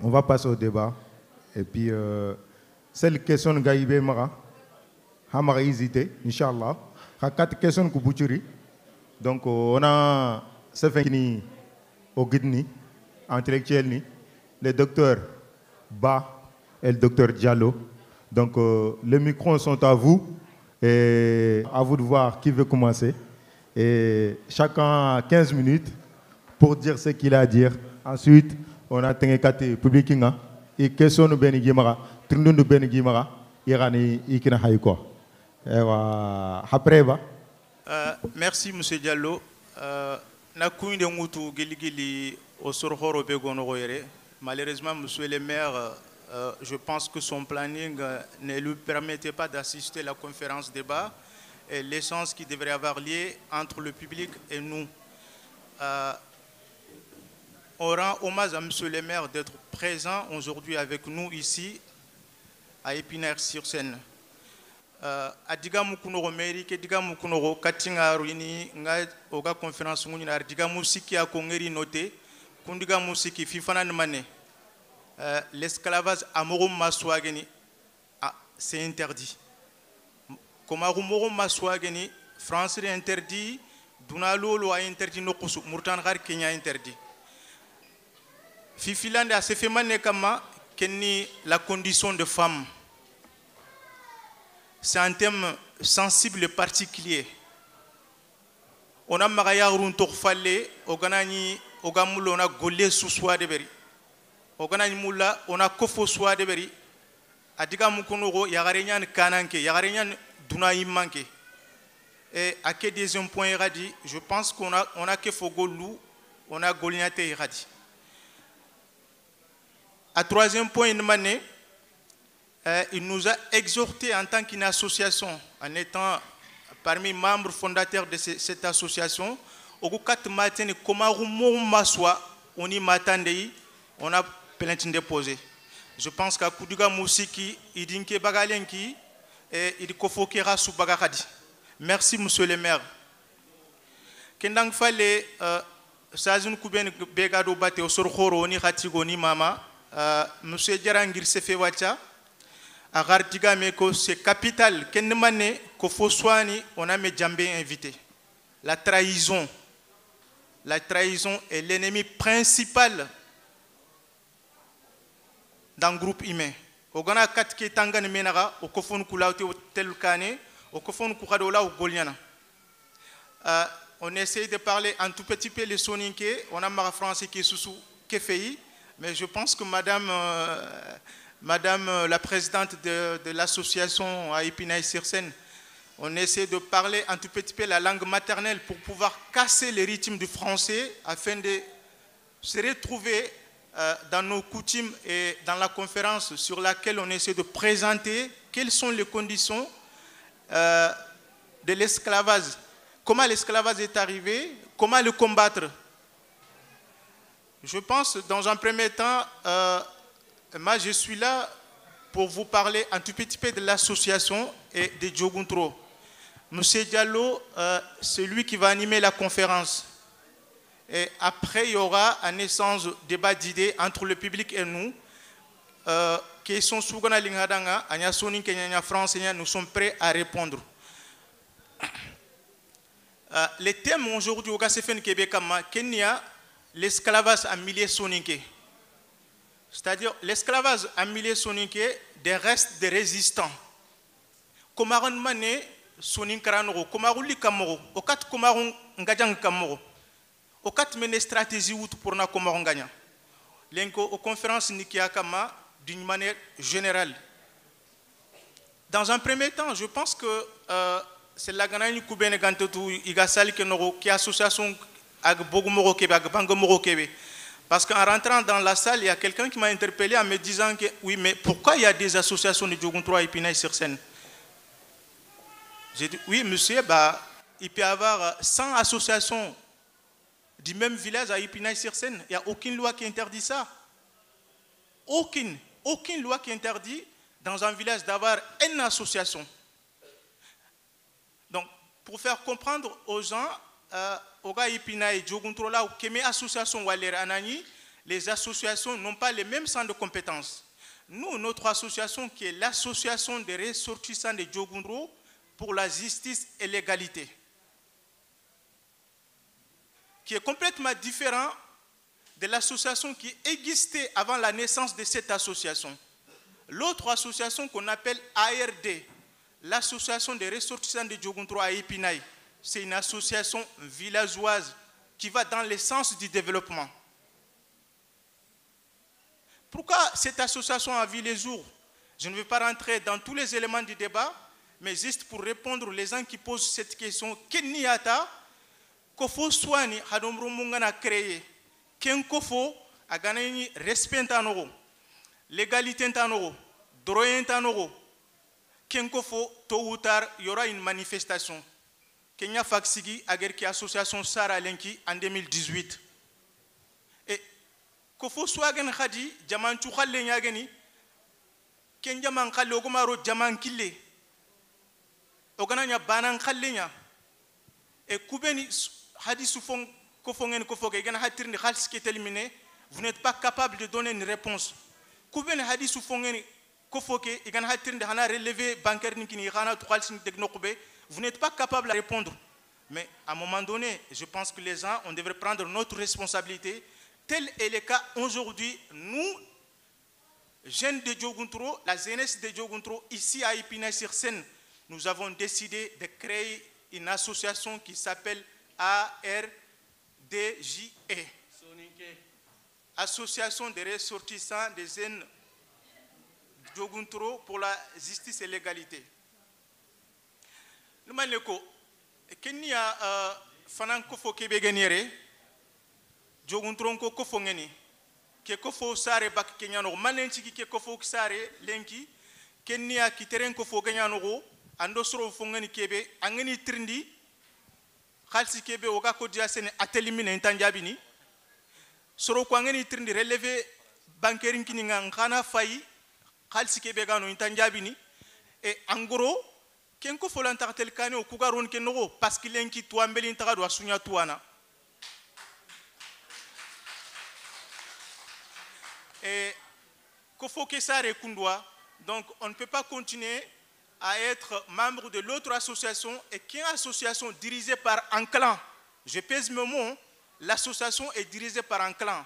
On va passer au débat. Et puis, celle question de Gaïbé Mara, Hamara hésité, Inch'Allah. Il y a 4 questions que vous avez. Donc, on a ce fait au guide, intellectuel, le docteur Ba et le docteur Diallo. Donc, les micros sont à vous. Et à vous de voir qui veut commencer. Et chacun a 15 minutes pour dire ce qu'il a à dire. Ensuite, on a un public et question de Ben Guimara, Trindun de Ben Guimara, Irani Ikina Haïko. Après, merci, M. Diallo. Malheureusement, Monsieur le maire, je pense que son planning ne lui permettait pas d'assister à la conférence débat et l'échange qui devrait avoir lieu entre le public et nous. On rend hommage à Monsieur le maire d'être présent aujourd'hui avec nous ici à Épinay-sur-Seine. Adiga mukunoro meri ke diga mukunoro katinga ruini nga oga conférence nguni ardiga musiki ya kongeri noté kundiga musiki fifana mane l'esclavage amorum maswageni c'est interdit. Comme amorum maswageni France est interdit, Dunalolo a interdit no kusu murtan gar Kenya interdit. Fifilande a se fait mané kama kenni la condition de femme. C'est un thème sensible et particulier. On a maraya runtok fallé, oganani ogamulo on a golé sous soi de beri. Oganani mula on a kofo soi de beri. Adiga mukunoro yagarenyan kananke, yagarenyan dunaï manke. Et à quel deuxième point iradi, je pense qu'on a que fogolou, on a golignate iradi. À troisième point mané. Il nous a exhorté en tant qu'une association, en étant parmi les membres fondateurs de cette association, au quatre matins, comment on y m'attendait, on a plainte déposée. Je pense qu'à Kouduga Moussiki, il dit que Bagalenki et il Kofokera sous Bagaradi. Merci, monsieur le maire. Kendang Fale, Sazun Kuben Begado Bate, au Sorhoro, ni Hatigoni Mama, monsieur Djarangir Sefewacha. Agardiga Meko, c'est capital. Kendemane, Kofoswani, on a mes djambé invité. La trahison est l'ennemi principal d'un groupe humain. Ogana katke tangane menara, au kofon kulaute au telkane, au kofon kuradola au goliana. On essaie de parler un tout petit peu les soninké, on a mara français qui est sous Kefei, mais je pense que Madame la présidente de l'association à Épinay-sur-Seine, on essaie de parler un tout petit peu la langue maternelle pour pouvoir casser les rythmes du français afin de se retrouver dans nos coutumes et dans la conférence sur laquelle on essaie de présenter quelles sont les conditions de l'esclavage, comment l'esclavage est arrivé, comment le combattre. Je pense, dans un premier temps, moi, je suis là pour vous parler un tout petit peu de l'association et de Djoguntro. Monsieur Diallo, c'est lui qui va animer la conférence. Et après, il y aura un échange, débat d'idées entre le public et nous. Qui sont sougana lingadanga, anya sonin kenya France, nous sommes prêts à répondre. Les thèmes aujourd'hui au Gasefen Québécois, Kenya, l'esclavage en milieu soninké. C'est-à-dire l'esclavage en milieu soninké des restes de résistants. Komaron mané soninkaranoro, komaruli kamoro, okat komaron ngadjang kamoro, okat mené stratégie out pour na komaron gagnant. Lenko aux conférences nikiakama d'une manière générale. Dans un premier temps, je pense que c'est la ganani koubene gantotu igasali kenoro qui association avec Bogomoro Québec, avec Bangomoro Québec. Parce qu'en rentrant dans la salle, il y a quelqu'un qui m'a interpellé en me disant que oui, mais pourquoi il y a des associations de Djoguntro à Épinay-sur-Seine? J'ai dit oui, monsieur, bah, il peut y avoir 100 associations du même village à Épinay-sur-Seine. Il n'y a aucune loi qui interdit ça. Aucune loi qui interdit dans un village d'avoir une association. Donc, pour faire comprendre aux gens, Oga Ipina et Djoguntro là, où association Waler Anani, les associations n'ont pas les mêmes centres de compétences. Nous, notre association, qui est l'association des ressortissants de Djogundro pour la justice et l'égalité, qui est complètement différent de l'association qui existait avant la naissance de cette association. L'autre association qu'on appelle ARD, l'association des ressortissants de Djogundro à Épinaï, c'est une association villageoise qui va dans le sens du développement. Pourquoi cette association a vu les jours? Je ne vais pas rentrer dans tous les éléments du débat, mais juste pour répondre aux gens qui posent cette question. Kenniata, kofo swani hadomro mungana créé, ken kofo a gagné respect tanoro, légalité tanoro, droit tanoro, ken kofo tôt ou tard il y aura une manifestation. Kenya Faksigi a gagné association Sara Lenki en 2018. Kofo swagen khadi jaman tu khalle nyageni ken jaman khalle ogomaro jaman kille ogananya banan khalle nya et kubeni hadi soufon kofo ngen kofo ke gana hatirni khals ki éliminé, vous n'êtes pas capable de donner une réponse. Kubeni hadi soufon ngen kofo ke gana hatirni hana relevé bancaire ni kini khana tu khals ni tekno kube, vous n'êtes pas capable de répondre. Mais à un moment donné, je pense que les gens, on devrait prendre notre responsabilité. Tel est le cas aujourd'hui, nous, jeunes de Djogundro, la jeunesse de Djogundro, ici à Épinay-sur-Seine, nous avons décidé de créer une association qui s'appelle ARDJE, Association des ressortissants des jeunes de Djogundro pour la justice et l'égalité. Nous avons Kenya Fanankofo Kebegenere. Djogundro ko kofo ngeni ke kofo sare bak kenyano manenci ke kofo sare lenki kenya kiteren kofo kenyano go ando soro fo ngeni kebe angeni trindi khalsi kebe oga ko dia sene atelimine intanjabini soro ko ngeni trindi relevé bancaire kini ngana fayi khalsi kebe gano intanjabini et en gros ken kofo lantartel kane o kugaron kenogo parce que lenki to ambeli intagado asunya tuana. Et donc on ne peut pas continuer à être membre de l'autre association et qui est une association dirigée par un clan. Je pèse mes mots, l'association est dirigée par un clan.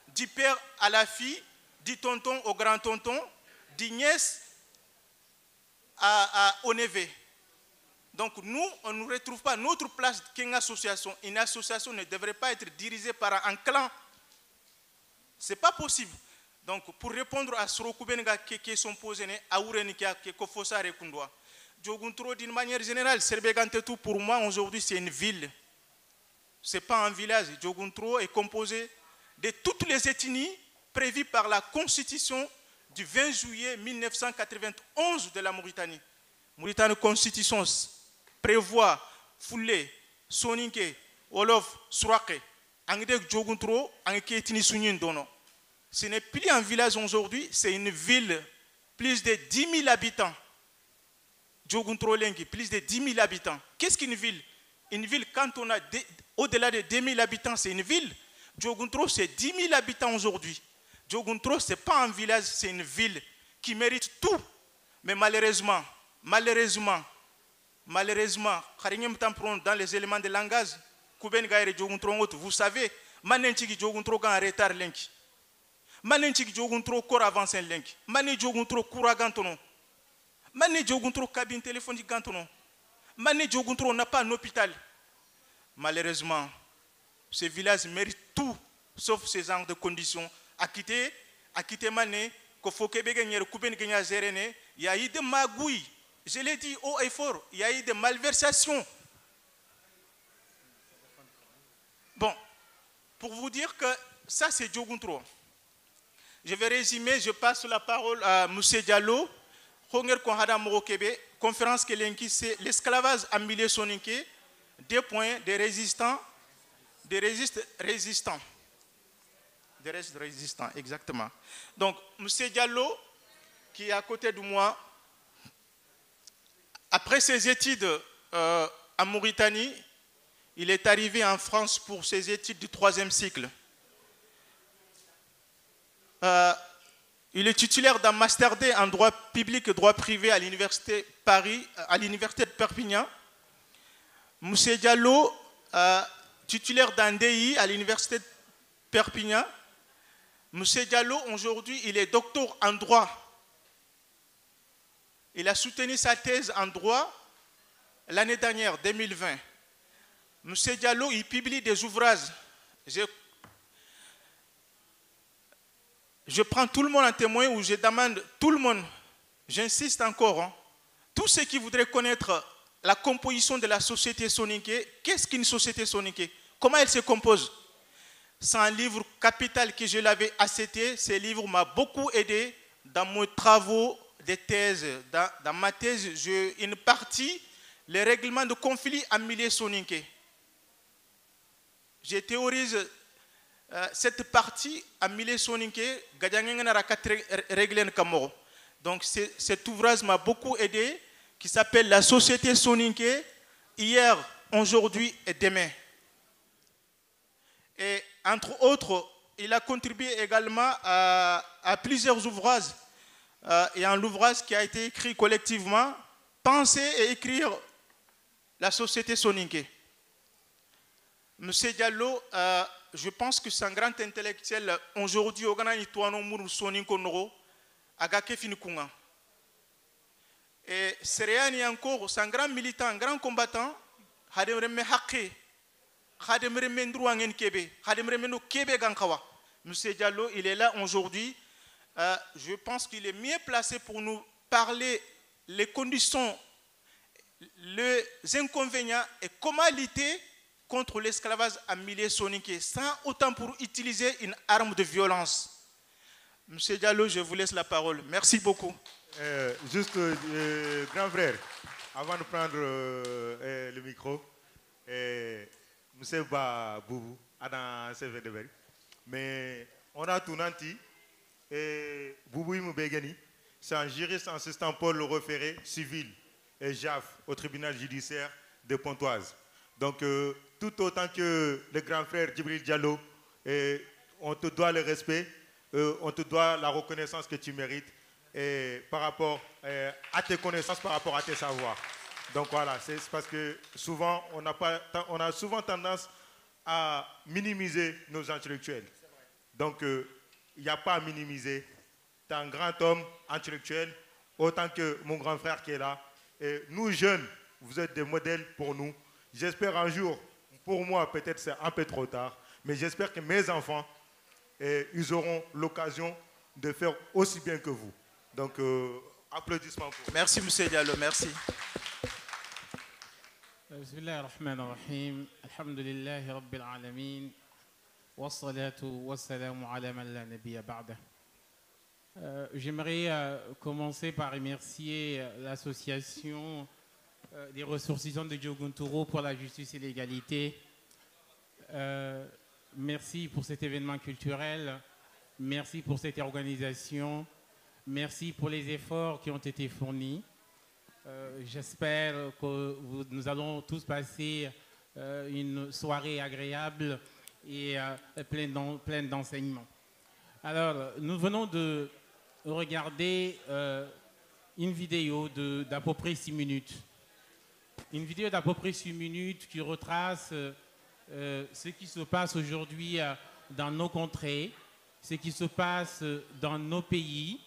Du père à la fille, du tonton au grand-tonton, du nièce au neveu. Donc nous, on ne retrouve pas notre place qu'une association. Une association ne devrait pas être dirigée par un clan. Ce n'est pas possible. Donc, pour répondre à ce qui sont posés, Djogundro, d'une manière générale, Serbegantetou, pour moi, aujourd'hui, c'est une ville. Ce n'est pas un village. Djogundro est composé de toutes les ethnies prévues par la Constitution du 20 juillet 1991 de la Mauritanie. Mauritanie Constitution prévoit Foulé, Soninke, Wolof, Surake, Angdek Djogundro, Angdek ethnie Sunyin Dono. Ce n'est plus un village aujourd'hui, c'est une ville, plus de 10 000 habitants. Djogundro Lenki, plus de 10 000 habitants. Qu'est-ce qu'une ville? Une ville, quand on a au-delà de 2 000 habitants, c'est une ville. Djogundro, c'est 10 000 habitants aujourd'hui. Djogundro, ce n'est pas un village, c'est une ville qui mérite tout. Mais malheureusement, dans les éléments de langage, vous savez, Djogundro a un retard Lenki. Manenchik Djogundro corps avancé lenki. Mané Djogundro coura gantono. Mané Djogundro cabine téléphonique gantono. Mané Djogundro n'a pas un hôpital. Malheureusement, ce village mérite tout sauf ces genres de conditions. À quitter Mané, qu'il faut que Bégagnère couper Gagna Zérene, il y a eu des magouilles. Je l'ai dit haut et fort, il y a eu des malversations. Bon, pour vous dire que ça c'est Djogundro. Je vais résumer, je passe la parole à M. Diallo. Conférence Kelenki, c'est l'esclavage en milieu soninké, 2 points, des résistants, résistants, exactement. Donc, M. Diallo, qui est à côté de moi, après ses études en Mauritanie, il est arrivé en France pour ses études du 3e cycle. il est titulaire d'un Master D en droit public et droit privé à l'Université Paris, à l'Université de Perpignan. Moussé Diallo, titulaire d'un DI à l'Université de Perpignan. Moussé Diallo, aujourd'hui, il est docteur en droit. Il a soutenu sa thèse en droit l'année dernière, 2020. Moussé Diallo, il publie des ouvrages. Je prends tout le monde en témoin ou je demande tout le monde, j'insiste encore, hein, tous ceux qui voudraient connaître la composition de la société soninké, qu'est-ce qu'une société soninké? Comment elle se compose? C'est un livre capital que je l'avais accepté. Ce livre m'a beaucoup aidé dans mes travaux de thèse. Dans ma thèse, j'ai une partie, les règlements de conflit en milieu soninké. Je théorise cette partie en milieu soninké, donc cet ouvrage m'a beaucoup aidé, qui s'appelle La société soninké, hier, aujourd'hui et demain. Et entre autres, il a contribué également à plusieurs ouvrages. Et un ouvrage qui a été écrit collectivement, Penser et écrire la société soninké. Monsieur Diallo, je pense que c'est un grand intellectuel. Aujourd'hui, au Ghana, il y a un soninko noro, agake finikunga. Et Seriani encore, c'est un grand militant, un grand combattant. Hademreme hake, hademreme ndrouangen kebe, hademreme no kebe gankawa. Monsieur Diallo, il est là aujourd'hui. Je pense qu'il est mieux placé pour nous parler les conditions, les inconvénients et comment lutter contre l'esclavage en milieu soninké, sans autant pour utiliser une arme de violence. Monsieur Diallo, je vous laisse la parole. Merci beaucoup. Juste, grand frère, avant de prendre le micro, Monsieur Boubou, Adam Sevedeberi, mais on a tout nanti, et Boubou Moubegani, c'est un juriste assistant Paul le référé civil et JAF au tribunal judiciaire de Pontoise. Donc, tout autant que le grand frère Djibril Diallo, on te doit le respect, on te doit la reconnaissance que tu mérites et par rapport à tes connaissances, par rapport à tes savoirs. Donc voilà, c'est parce que souvent, on a souvent tendance à minimiser nos intellectuels. Donc, il n'y a pas à minimiser. Tu es un grand homme intellectuel, autant que mon grand frère qui est là. Et nous, jeunes, vous êtes des modèles pour nous. J'espère un jour, pour moi, peut-être c'est un peu trop tard, mais j'espère que mes enfants, ils auront l'occasion de faire aussi bien que vous. Donc, applaudissements pour vous. Merci, M. Diallo, merci. Bismillahirrahmanirrahim. Alhamdulillahi Rabbil Alamin. Wassalatu wassalamu ala man la nabiyya ba'dah. J'aimerais commencer par remercier l'association des ressortissants de Diogunturo pour la justice et l'égalité. Merci pour cet événement culturel. Merci pour cette organisation. Merci pour les efforts qui ont été fournis. J'espère que nous allons tous passer une soirée agréable et pleine d'enseignements. Alors, nous venons de regarder une vidéo d'à peu près 6 minutes. Une vidéo d'à peu près 6 minutes qui retrace ce qui se passe aujourd'hui dans nos contrées, ce qui se passe dans nos pays.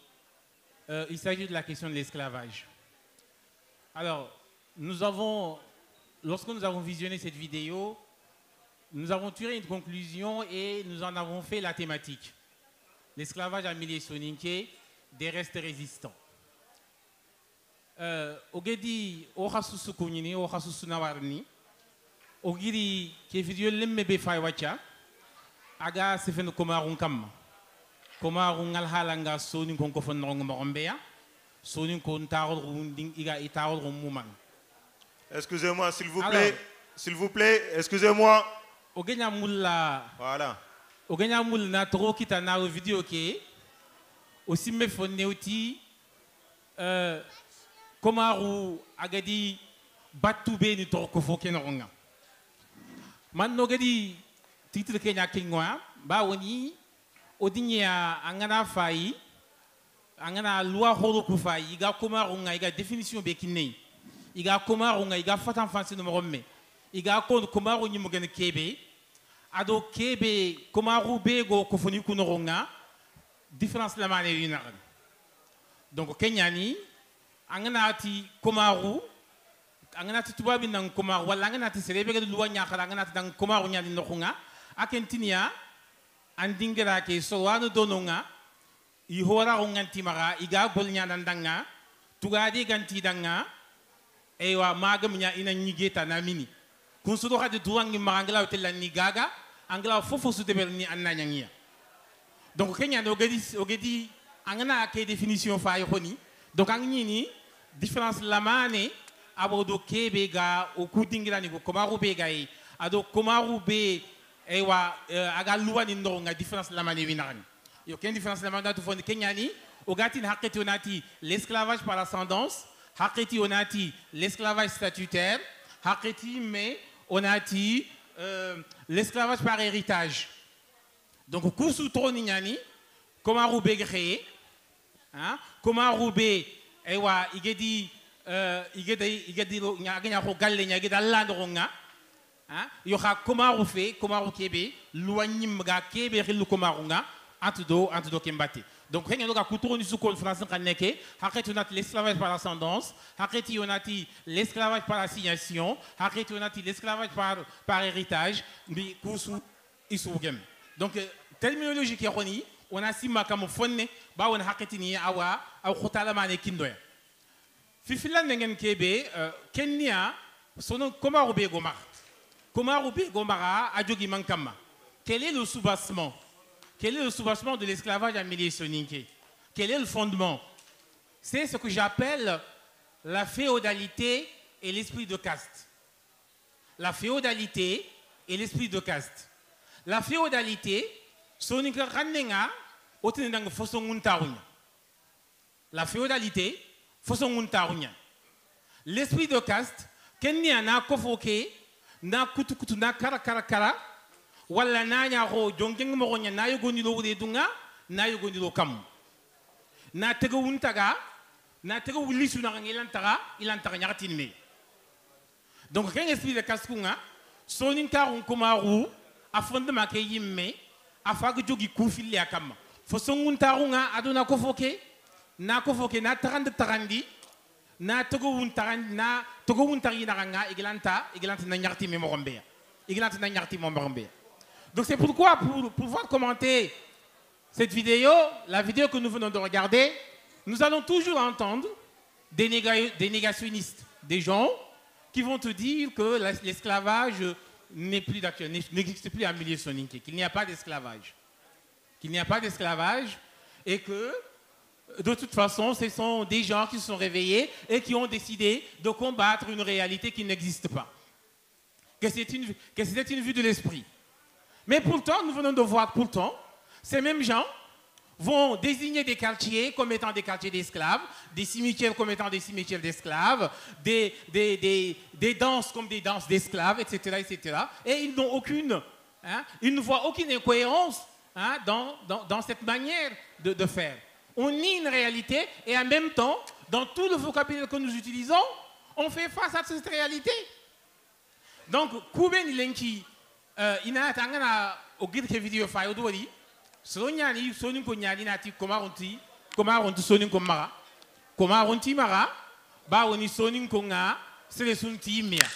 Il s'agit de la question de l'esclavage. Alors, lorsque nous avons visionné cette vidéo, nous avons tiré une conclusion et nous en avons fait la thématique. L'esclavage en milieu soninké, des restes résistants. Ogedi ohasusu kunyini ohasusu nawarni ogiri ke video lemme be fay wacha aga sefen komarun kam komarun ngal halanga soni kon ko fon ngom mbombeya soni kon taawol runding iga itaawol muman. Excusez-moi s'il vous plaît. S'il vous plaît, excusez-moi. Ogenya mulla. Voilà. Ogenya mulla na tro kita na video ke aussi me fon neuti Komaru agadi batube ni torko foke nonga man no gadi titre kenya kingwa ba woni odinya angana fayi angana loi horo ku fayi iga komarunga iga définition be kinne iga komarunga iga fatan fansi no momme iga kon komaru nyi mugen kebe ado kebe komaru be go ko foni ku noronga différence la mane yina donc kenyani angana ati komaru angana ti tubabi nan komaru wala angana ti serebe ga loi nya khala angana ti dan komaru nya ni noronga akentinia andingira ke so wanu dononga i hora nganti maga iga golnya nandanga tugadi ganti danga ewa magam nya ina nyigeta na mini kun sudo hadi duwangi magangla tella ni gaga angla fofo su debel ni annanya ngia donc kenya no gedi angana ke définition fa yoni donc angni ni différence lamane abodo kebe ga o kudingira ni ko komaru be gai ado komaru be ewa aga luwa ni ndonga différence lamane winarani il y a aucune différence dans tout fond kenyani ogati haketi onati l'esclavage par ascendance haketi onati l'esclavage statutaire haketi mais onati l'esclavage par héritage donc kusu tronignani comment roubé créé hein comment roubé ewa igedi nyaganya ko galle nyageda landronga hein yo ha comment roufé comment roukebe loignim ga kebe rilu comment runga antudo kembate donc rien que couture ni sous conférence kaneke haketi onati l'esclavage par ascendance haketi onati l'esclavage par assignation haketi onati l'esclavage par héritage mais kusu isugem donc terminologie qui roni on a sima comme fonne ba on haketi ni awa aw khotala mane kindoya fi filan ngen kebe kenya sono komaru be gomara ajogi mankama quel est le soubassement? Quel est le soubassement de l'esclavage à milieu soninké? Quel est le fondement? C'est ce que j'appelle la féodalité et l'esprit de caste. La féodalité et l'esprit de caste. La féodalité, soninka ranenga otinang fosonguntarunya. La féodalité, fosonguntarunya. L'esprit de caste, kenya na kofoke, na kutukutu na kara. Wala nanya ro jongeng mogonya na yogoni lo de dunga na yogoni lo kam na tego untaga na tego wulisu na ilantara nyaratin me donc ken esprit de kaskunga sonin karun kumaru afonde make yimme afaga jogi kufili akam fo songun tarunga aduna kofoke na tarandi na tego untarandi na tego untari na nga iglanta na nyarti me mogombe iglanta na nyarti mo mogombe. Donc c'est pourquoi, pour pouvoir commenter cette vidéo, la vidéo que nous venons de regarder, nous allons toujours entendre des négationnistes, des gens qui vont te dire que l'esclavage n'est plus d'actuel, n'existe plus en milieu soninké, qu'il n'y a pas d'esclavage. Qu'il n'y a pas d'esclavage et que, de toute façon, ce sont des gens qui se sont réveillés et qui ont décidé de combattre une réalité qui n'existe pas. Que c'était une vue de l'esprit. Mais pourtant, nous venons de voir, ces mêmes gens vont désigner des quartiers comme étant des quartiers d'esclaves, des cimetières comme étant des cimetières d'esclaves, des danses comme des danses d'esclaves, etc., etc. Et ils n'ont ils ne voient aucune incohérence dans cette manière de faire. On nie une réalité et en même temps, dans tout le vocabulaire que nous utilisons, on fait face à cette réalité. Donc, Kouben Lenki, ina tangana ogir ke video fa yodo wadi so nyani sonin ko nyani nati komaronti sonin ko mara ba woni sonin ko nga sele sunti mia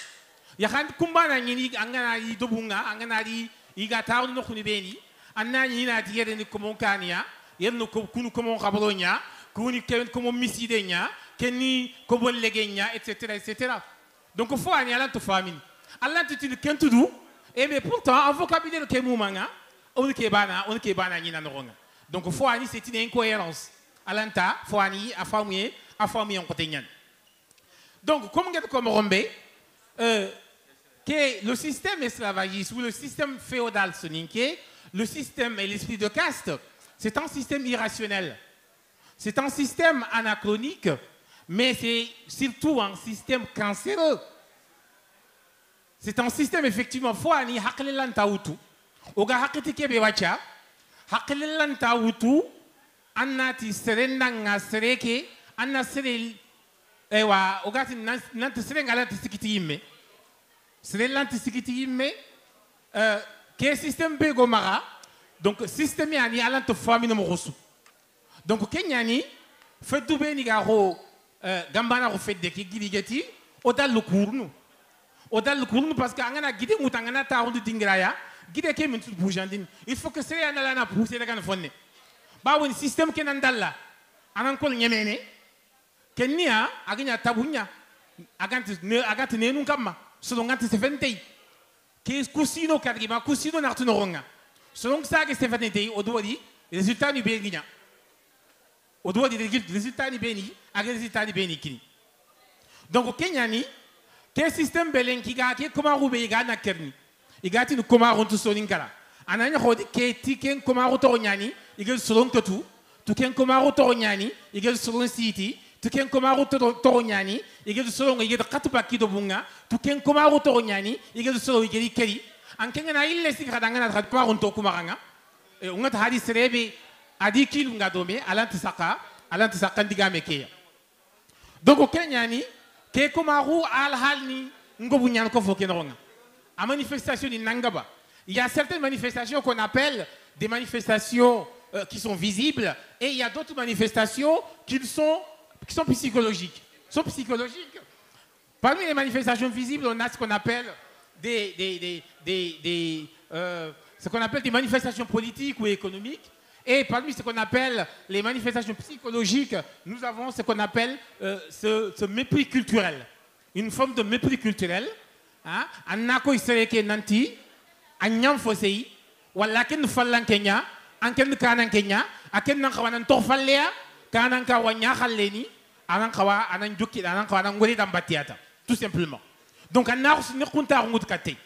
ya kan kumbana nyini angana yi dobunga angana yi iga taw no khuni beni annani nati yede ni ko mon kania yenno ko kunu ko mon khabronya kuni ken ko mon misidenya kenni ko bon legenya etc. Donc faut ani ala to famine ala tuti kentudu. Et mais pourtant, en vocabulaire que moumanga, on est bana ni nanoronga. Donc faut ani c'est une incohérence. Alanta faut ani afamie en côté nyan. Donc comme Rombe, que le système esclavagiste ou le système féodal soninké, le système et l'esprit de caste, c'est un système irrationnel. C'est un système anachronique, mais c'est surtout un système cancéreux. C'est un système effectivement faut ani haklelan tautu oga hakiti kebe wacha hakilanta wutu annati serendanga sereke anna sere ewa ogati nanti serenga lanti sikiti yimme sere lanti sikiti yimme ke système be go maga donc système yani alante famille mo rosu donc kenyani feddu be ni ga ro gambana ro fedde ki giligeti o dal kurnu parce que angana gide mutangana ta hundu dingraya gide ke min boujandine il faut que sere ana na pousser daga fonne ba woni système ke nan dalla anan kol nyemene kenya aganya tabunya agati nenu kamma so ngati se fentei ke kusino kadriba kusino nartuno ronga selon ça que se fentei o dodi résultat ni be ginya o dodi résultat ni be ni aga résultat ni be ni kini donc kenya ni ke système belen ki ga ke comment roube ga na kerni igati no comment rontu soninkala ananya khodi ke tiken comment roto nyani igel selon que tout ken comment roto nyani igel selon city ken comment roto nyani igel selon igel khatu pakido bunga ken comment roto nyani igel selon igel keri ankenga na ille sikha dangana khat pa ronto kumaranga e ungat hadi serebe adi kil ngadome alanti saka ndigame ke donc kenyani ke komaru al halni ngobu nyan ko foke nonga a manifestation ni nangaba il y a certaines manifestations qu'on appelle des manifestations qui sont visibles et il y a d'autres manifestations qui sont psychologiques. Parmi les manifestations visibles, on a ce qu'on appelle des manifestations politiques ou économiques. Et parmi ce qu'on appelle les manifestations psychologiques, nous avons ce qu'on appelle ce mépris culturel. Une forme de mépris culturel. Annako isereke nanti, anyam fosei, wala ken fallan Kenya, anken kanan Kenya, aken nan kawanan torfallea, kanan kawanya khalleni, anan kawa anan jukki anan kawa nan ngori dambatiata, tout simplement. Donc anna ne kunta ngut kate.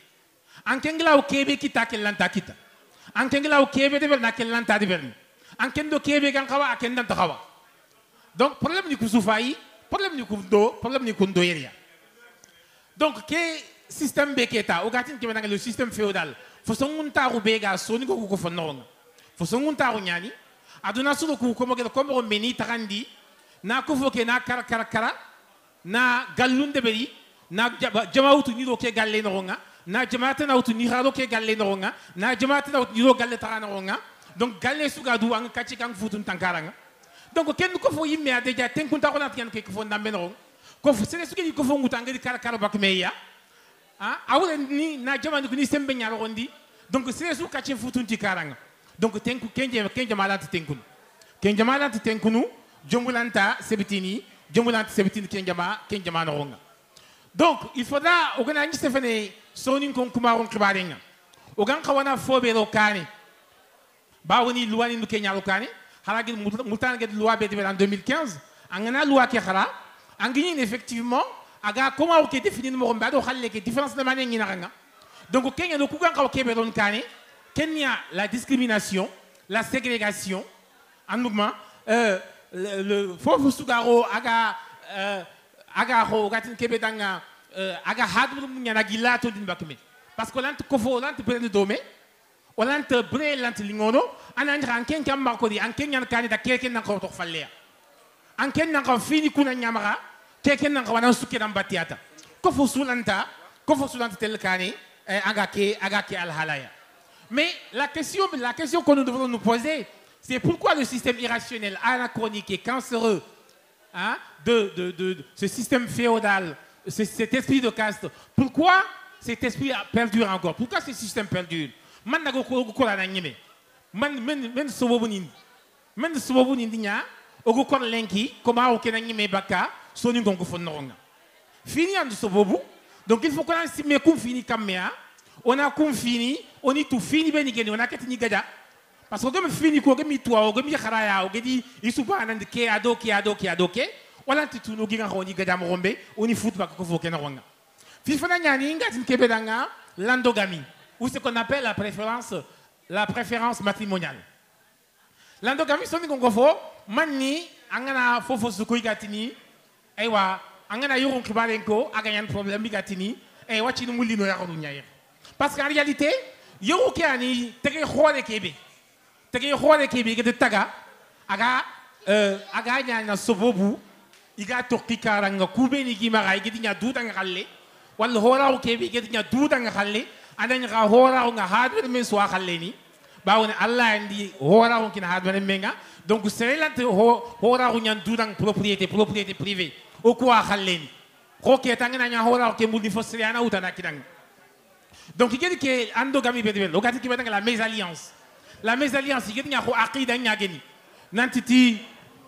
Anken gla o kebe kita kelanta kita. Anken gla o kebe de berna kelanta de berni. Anken do kebe kan kawa aken dan kawa. Donc problème ni kusufai, problème ni kundo area. Donc ke système beketa o gatin ke benanga le système féodal fo songunta ru bega soni ko ko fononga fo songunta ru nyani aduna sudo ko ko mogel ko mo meni takandi na ko foke na kara na gallunde beri na jama'utu ni do ke galle nonga na jama'ata na utu ni hado ke galle nonga na jama'ata na utu ni do galle takana nonga donc galle suga du an kati kan futun tankaranga donc ken ko fo yimme ade ja ten kunta ko na tian ke fo ndambe nonga ko fo sene sugi ko fo ngutanga di kara bakmeya awule ni na jamani ni sembe nyalo gondi donc c'est sous kache futunti karanga donc tenku kenje malati tenkunu jombulanta sebitini kenje ma no. Donc il faudra organiser Stéphane sonin kon kumaron kibarenga ogan kawana fobe lo kane bawoni luwani no Kenya lo kane haragi multan get loi be en 2015 angana loi ke khara angini effectivement aga comment on définit mo mbado xalle ke différence de mané nginanga donc Kenya no kugan kaw kebe don kane Kenya la discrimination la ségrégation en mouvement le fofu sugaro aga ho gatin kebe danga aga hadu nyana gilato din bakme parce que lant ko fo lant prendre domé o lant bre lant lingono anan ranken kam marko di an Kenya kane da keke nan ko to falle an Kenya ko fini kuna nyamara keken nan kawana suke dan batiata ko fo sulanta tel kane aga ke al halaya. Mais la question que nous devons nous poser, c'est pourquoi le système irrationnel, anachronique et cancéreux de ce système féodal, cet esprit de caste, pourquoi cet esprit perdure encore? Pourquoi ce système perdure? Man nago ko la nyime men sobobu ni nya ogo ko lenki koma o kenanyime baka soni ngongo fononga fini andu sobobu. Donc il faut qu'on si me kum fini kamea on a kum fini on est tout fini beni geni on a ketini gada parce que comme fini ko gemi toi o gemi kharaya o gedi isuba nan ke adoke wala titu no ginga roni gada mo rombe oni foot ba ko fo kenonga fi fana nyani ngati kebedanga l'endogamie ou ce qu'on appelle la préférence matrimoniale. L'endogamie soni ngongo fo manni angana fofo sukuy gatini aywa angana yoron kibalenko agayan problème bigatini e wati no mulino ya ko nyaire parce qu'en réalité yoro ke ani tege khole kebe tege hore ke be gede taga aga nya na sobobu iga tokki karanga kubeni gi maga gidi nya duda nga khalle wal hora ke be gidi nya duda nga khalle ananya ga hora nga hadbe men so khalle ni bawone Allah andi hora ko kina hadbe menga donc c'est là hora nya duda propriété privée o ko khalle ni ko ke tangana nya hora ke mudi fosriana utana kidang donc il dit que endogami be de logati ki betanga la mésalliance il dit nya ko aqida nya geni nantiti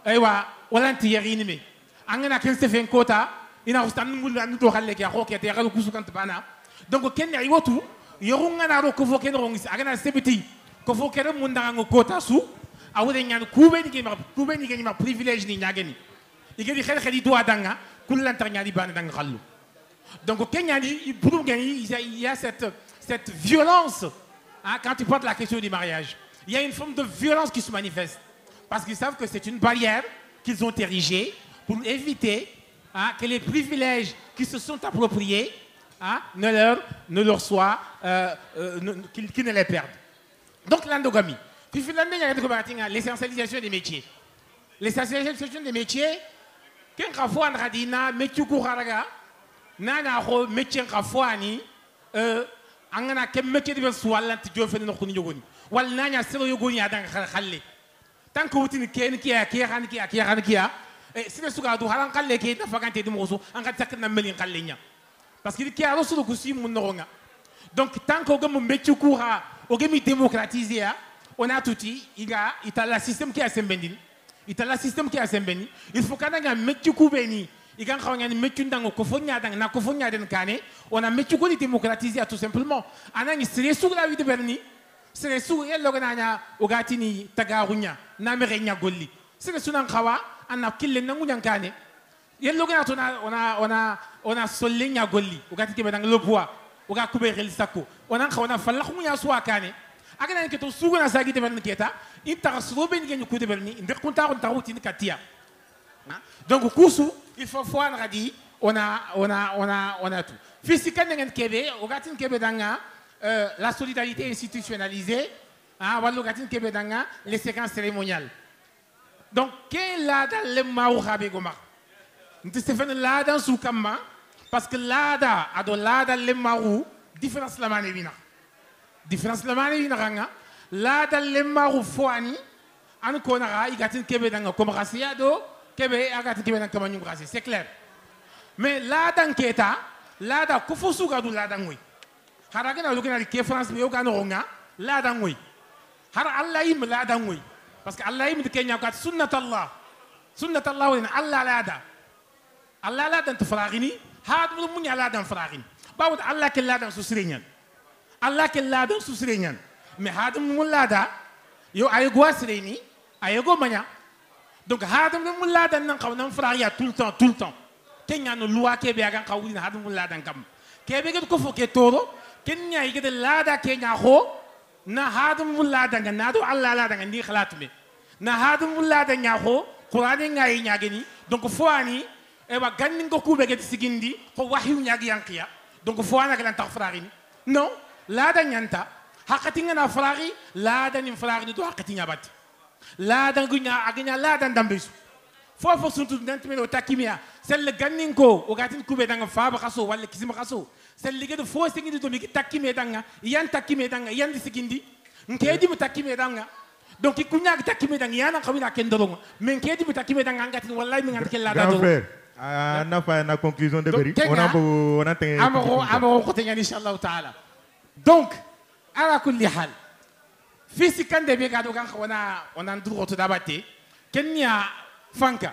aywa walanti yarini me angana ken sefen kota ina ustan ngul an to khalle ke ko ke te galu kusukan bana donc ken ay wotu yorunga na ro ko fo ken rongi agana sebiti ko fo ken mun ndanga kota su awde nyan kube ni ma privilège ni nyageni igedi khel khedi do adanga kullan tar nyadi bana danga khallu donc Kenya il y a cette violence hein, quand tu portes la question du mariage il y a une forme de violence qui se manifeste parce qu'ils savent que c'est une barrière qu'ils ont érigée pour éviter hein, que les privilèges qui se sont appropriés hein, ne leur soient qu'ils ne les perdent. Donc l'endogamie. Puis finalement, il y a l'essentialisation des métiers. L'essentialisation des métiers, quand on a dit métier couraraga, nana ho métier kafwani angana kem métier de soalanti jofe no khuni yogoni wal nanya sero yogoni adang khalle tant que wutini ken kiya sine suka du haran khalle ke da fagante dum roso anga takna melin khalle nya parce que kiya roso ko si mun noronga donc tant que gam métier coura o gami démocratiser on a touti iga itala système qui a sembendini il faut kana métier coubeni igan khawngani métier ndango ko fonya dang na ko fonya den kane on a métier ko démocratiser tout simplement anani sere sou la vie de berni sere sou yello gananya ogatini tagarunya na mere nya golli sere sou nan khawa anna kille nangu nyankane yello gana to ona solle nya golli ogati ke bedang le bois oga kubé rel sako onan khawana falakhu nya so akane agana ke to sugu na sagi de berni keta inta so ben ngi ko de berni ndir kunta on tawti katia donc kusu il faut voir on a tout physiquement dengan kebe ogatin kebe danga la solidarité institutionnalisée ah wallo gatin kebe danga les séquences cérémoniales donc quel là dans le maouhabe goma nti sefen là dans soukama parce que là dans le maou différence la mane wina nga là dans le maou foani an konara igatin kebe danga comme rasiado kebe agati kebe nakama nyumbrasi c'est clair mais là dans keta là da ko fosu gadu là dans oui haragana lugina ke France be yoga no nga là dans oui har Allah yim là dans oui parce que Allah yim de Kenya kat sunnatullah wa Allah la dan tfragini had mu nya la dan fragini bawut Allah ke la dan susrenyan mais had mu la da yo ay go asreni ay go manya donc hadam mu la dan nan xaw nan fragia tout le temps kenya no loi ke be agan xawina hadam mu la dan kam ke be ko fo ke toro kenya yige de la da kenya ho na hadam mu la dan na do Allah la dan ndi khalatme na hadam mu la dan nya ho qur'ani ngay nyageni donc fo ani e wa ganni ko kube ke sigindi ko wahyu nyagi yankiya donc fo ana kan tax fragini non la dan nyanta hakati ngana fragi la dan im fragi do hakati nyabati la dan gunya agnya la dan dambesu fofo suntu nantmeno takimia sel ganninko o gatin kube danga faaba khaso walla kisima khaso sel ligedo fo singidi to mi takime danga yan di sigindi nkedi mu takime danga donc ikunya takime danga yana khawina kendolongo men kedi mu takime danga ngatin wallahi mi ngati la da do na fa na conclusion de beri on a tengé amaro ko tengani inshallah taala donc ala kulli hal fisi kande be gado gan khona on a nduro to dabate kenya Fanka,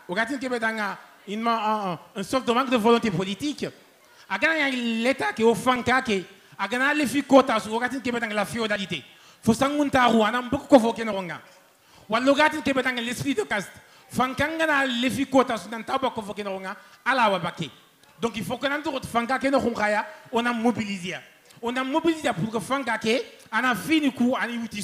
ogatin kebe danga un sorte de manque de volonté politique. Agana l'État qui est au Fanka qui agana les filles quotas ogatin kebe danga la féodalité. Faut sangunta ruana beaucoup ko foke noronga. Wal ogatin kebe danga l'esprit de caste. Fanka ngana les filles quotas dans tabo ko foke noronga ala wabake. Donc il faut que nous Fanka ke no khaya on a mobilisé. On a mobilisé pour que Fanka ke ana fini ku ani wuti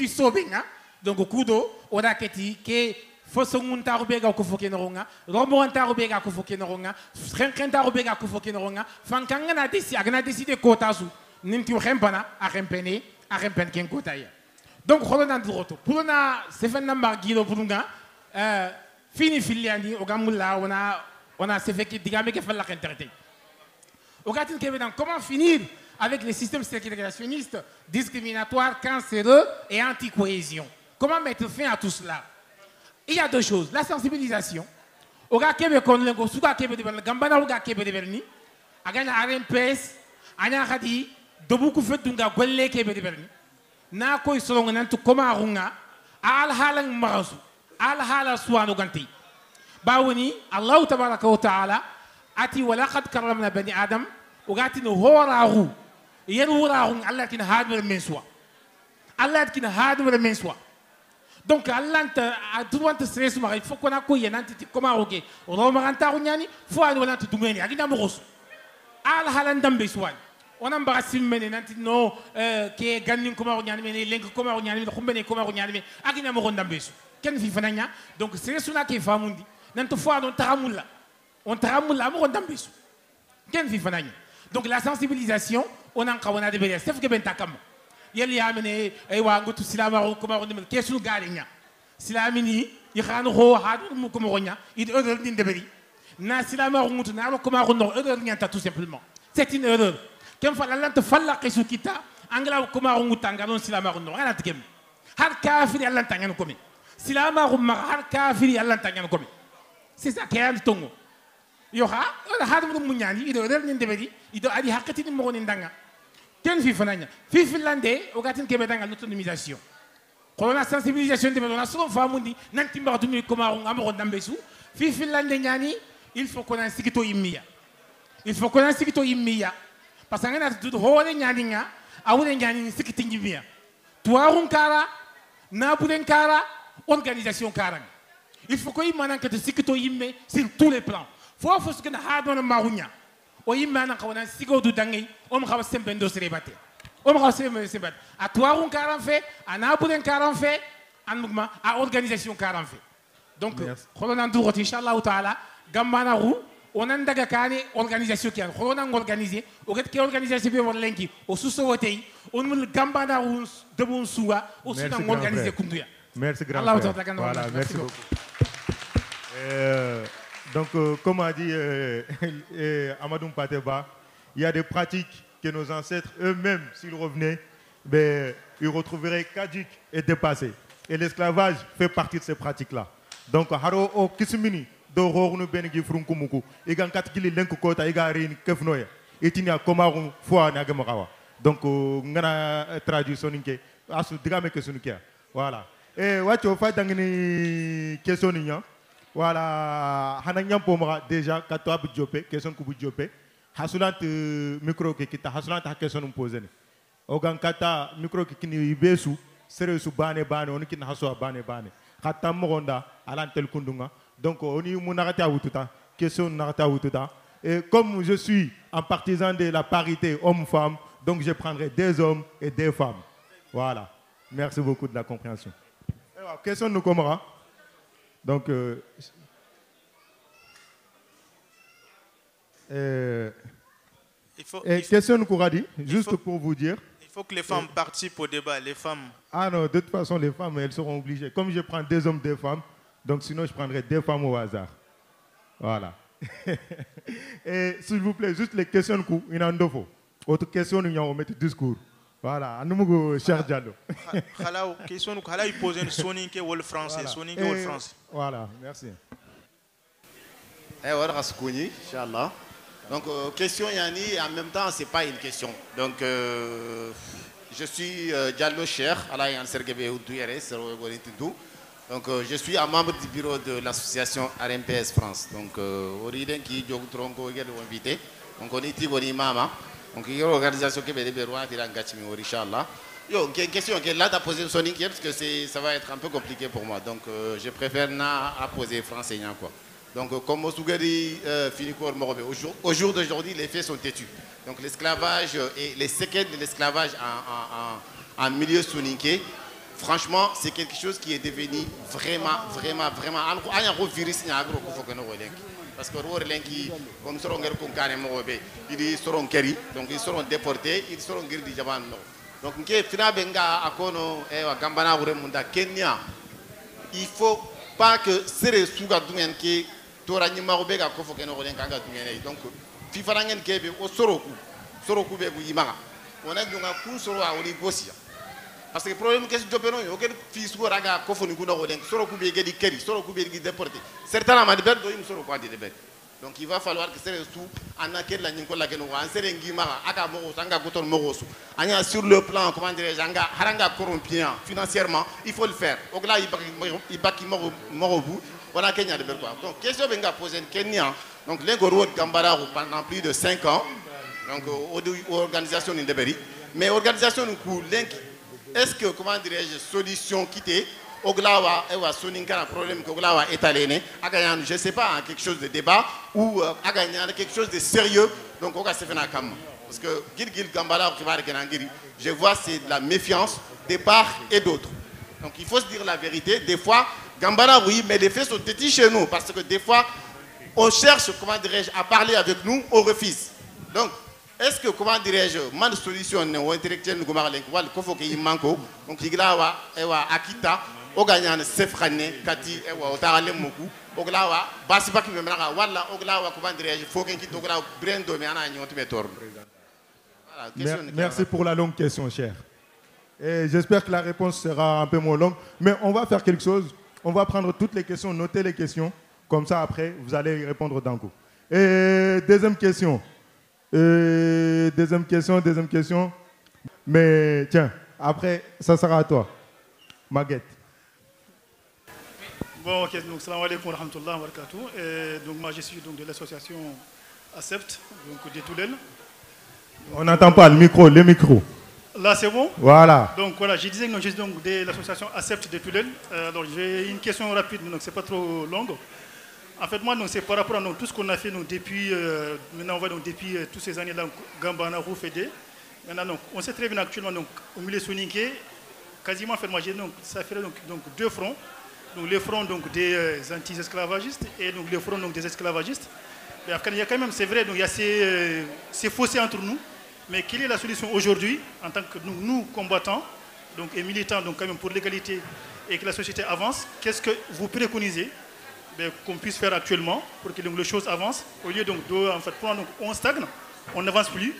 sobenga. Donc kudo oda keti ke fosongunta rubega ko foke noronga romonta rubega ko foke noronga frenkenta rubega ko foke noronga fankanga na desi agna décider kota su nimti rempana a rempene arempen ken kotaya donc xolona droto pour na sefen number gilo pour nga fini filiandi o gamulla on a se fait digame ke falla interté o gatin ke dans comment finir avec les systèmes ségrégationnistes discriminatoires cancéreux et anti-cohésion. Comment mettre fin à tout cela? Il y a deux choses, la sensibilisation o ga kebe kon lengo suka kebe de gambana o ga kebe de berni agana RMPS anya khadi do buku fedunga golle kebe de berni na koy solongo nantu koma runga al halang marasu al hala suwanu ganti bawni Allah tabaraka wa taala ati wala qad karramna bani adam ugati no horahu yerurahu Allah kin hadmer menswa Allah kin hadmer menswa donc Allah a droit de stress ma il faut qu'on a koy nanti koma roke roma ganta nyani fo an wala tudumeni agina mogos al halan dambe suwan on amba simmene nanti no ke gannin koma nyani men lenk koma nyani xumbene koma nyani men agina mo ndambe su ken fi fananya donc stress na ke famundi nanto fo an on taramula mo ndambe su ken fi fananya donc la sensibilisation on en kawana de bele sef ke bentakam yel yamene ay wa ngutu silama ko ma ndem kesul galinya silamini yikhanu ho hadu mu ko mo nya id erreur din de beri na silama ko ngutu na ko ma ko no erreur nyanta tout simplement c'est une erreur kem fa lan ta falaqi su kita angla ko ma ko nguta ngalon silama ko no ana tikem har kafiri Allah tangen ko mi silama ko ma har kafiri Allah tangen ko mi c'est ça qui est tongo yo ha hadu mu nyani id erreur din de beri id adi hakati ni mo ko ndanga ken fi fananya fi finlandais o gatin kebe danga l'autonomisation ko la sensibilisation de la son famundi nanti mbatu ni ko ma ngamo ndambesu fi finlandais nyani il faut qu'on a sikito immiya parce que ngana du hole nyani nga awule nyani sikiti immiya tuarun kara na bulen kara organisation kara il faut que imana que sikito imme sur tous les plans faut que na hadon marunya o imana kawana sigo du dangi o ma xawa sembendo serebate o ma xawa sembendo serebate a tuarun karan fait a nabulen karan fait an mugma a organisation karan fait donc xolona ndugot inshallah taala gamana ru onan daga kane organisation ki an xolona organiser o get ke organisation be won lenki o suso wotey on mul gambana ru de bon suwa o sunan organiser kunduya merci grand frère. Voilà, merci beaucoup. Donc, comme a dit Amadou Pateba, il y a des pratiques que nos ancêtres eux-mêmes, s'ils revenaient, ben, ils retrouveraient caduques et dépassées. Et l'esclavage fait partie de ces pratiques-là. Donc, haro o kisumini do hornu bengi frunkumuku igan katkili lenku kota igarin kefnoya etinia komaru fois na gamarawa. Donc, ngana traduction ninke asu digame kesunikia. Voilà. Et wacho fa dangini kesoninya. Voilà, hananyam pomara déjà katwa bu jopé question ku bu jopé hasulant micro ke kita hasulant ha question posene ogan kata micro ke kini ibesu sere su bane on kin haswa bane kata mogonda alantel kundunga donc oni munarata wututa question narata wututa et comme je suis un partisan de la parité homme-femme, donc je prendrai des hommes et des femmes. Voilà. Merci beaucoup de la compréhension. Alors, question de Komara. Donc, question de Kouradi, juste pour vous dire. Il faut que les femmes participent au débat, les femmes. Ah non, de toute façon, les femmes, elles seront obligées. Comme je prends des hommes, des femmes, donc sinon je prendrai des femmes au hasard. Voilà. Et s'il vous plaît, juste les questions de coup, il y en a deux fois. Autre question, il y a un discours. Voilà, à nous, cher Diallo. Question de il pose une soninke ou le français, soninke ou le français. Voilà, merci. Inch'Allah. Donc, question Yani, en même temps, ce n'est pas une question. Donc, je suis Diallo Cher, donc, je suis un membre du bureau de l'association RMPS France. Donc, qui invité. Donc, on est Mama. Donc, il y a une organisation qui est Inch'Allah. Il y a une question qui est là, tu posé Sonic, parce que ça va être un peu compliqué pour moi. Donc, je préfère à poser français. Quoi. Donc, comme Moussougari finit au jour d'aujourd'hui, les faits sont têtus. Donc, l'esclavage et les séquelles de l'esclavage en milieu soninké, franchement, c'est quelque chose qui est devenu vraiment. Parce que comme ils seront donc ils seront déportés, ils seront guéris du Japan. Donc nke fina benga akono gambana ure munda Kenya. Il faut pas que sere suga dungen ke tora nyima bega ko fo keno golen kanga dungen. Donc FIFA rangen kebe o soroku be bu yimaga. On a dunga ku soro a oli gosia. Parce que le problème que je peux dire, c'est que les raga kofoni kuna golen soroku be gedi keri soroku be gedi déporté. Certains ma debet do im soroku adi debet. Donc il va falloir que ces ressources en accueil la nyinko la geno en serengi mara aka mogo sanga goton mogosu. Anya sur le plan comment dire janga haranga corrompu financièrement, il faut le faire. Ogla ibaki morobu voilà Kenya de quoi. Donc question benga poser Kenya. Donc l'engoro gambara pendant plus de 5 ans. Donc organisation indeberi mais organisation coup link est-ce que comment dirais-je solution quitter Oglawa ewa soninka un problème que Oglawa est allé agagnan je sais pas quelque chose de débat ou agagnan quelque chose de sérieux donc on va se faire na kam parce que Gilgil Gambala je vois c'est de la méfiance des part et d'autre donc il faut se dire la vérité des fois Gambala oui mais les faits sont têtus chez nous parce que des fois on cherche comment dirais-je à parler avec nous on refuse donc est-ce que comment dirais-je mal solution ou intellectuel nous comment aller wal kofo ke manko donc iglawa ewa akita oganyana sefrane kati ewa otarale moku oglawa basi baki memra wala oglawa comment dirais-je faut qu'un kito oglawa brendo me ana nyoti metor. Merci pour la longue question, cher. Et j'espère que la réponse sera un peu moins longue, mais on va faire quelque chose. On va prendre toutes les questions, noter les questions, comme ça après vous allez y répondre d'un coup. Et deuxième question. Deuxième question. Mais tiens, après, ça sera à toi. Maguette. Bon, ok, donc salam alaikum wa rahmatullahi wa barakatuh. Donc moi je suis donc de l'association ACEPT, donc de Toulel. On n'entend pas le micro. Là c'est bon? Voilà. Donc voilà, je disais que je suis donc de l'association ACEPT de Toulel. Alors j'ai une question rapide, donc c'est pas trop longue. En fait, moi, c'est par rapport à tout ce qu'on a fait depuis, maintenant, on va donc depuis toutes ces années-là, Gambana, Rou, Fédé. Maintenant, donc, on sait très bien actuellement, donc, au milieu soninké, quasiment, en fait, moi, donc, ça fait donc, deux fronts. Donc, le front donc, des anti-esclavagistes et donc, le front donc, des esclavagistes. Mais il y a quand même, c'est vrai, donc, il y a ces fossés entre nous. Mais quelle est la solution aujourd'hui, en tant que nous combattants donc, et militants donc, quand même, pour l'égalité et que la société avance? Qu'est-ce que vous préconisez qu'on puisse faire actuellement pour que donc, les choses avancent au lieu donc en fait donc, on stagne, on n'avance plus.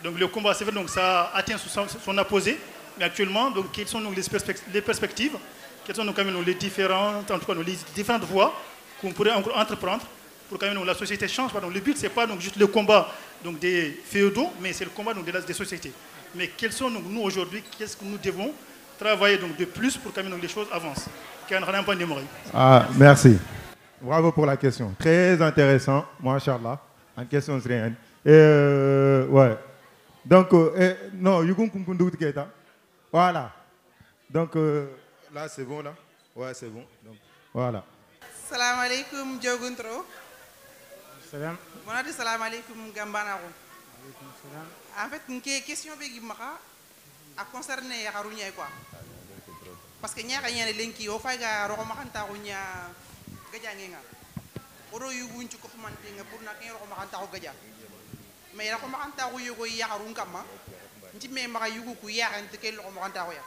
Donc le combat c'est vrai donc ça atteint son apogée, mais actuellement donc quelles sont donc les perspectives, quelles sont donc quand même les différentes en tout cas donc, les différentes voies qu'on pourrait encore entreprendre pour quand même donc, la société change. Pardon, le but c'est pas donc juste le combat donc des féodaux, mais c'est le combat donc des sociétés. Mais quels sont donc nous aujourd'hui, qu'est-ce que nous devons travailler donc de plus pour quand même donc les choses avancent. Ah, merci. Bravo pour la question. Très intéressant, machallah. En question, c'est rien. Ouais. Donc, non, voilà. Donc, là, c'est bon, là. Ouais, c'est bon. Donc, voilà. Salam alaikum, Dioguntro. Salam. Bonjour, salam alaikum, Gambanaro. En fait, une question a concerné Yaharounia, quoi. Parce que ñaaka ñane lenki o fayga roko makanta ko nya gaja ngenga oro yugun ci ko xamante nga pour nak roko makanta ko gaja mais roko makanta ko yugo yaharun kama nti me maka yugo ku yaxante ke roko makanta ko ya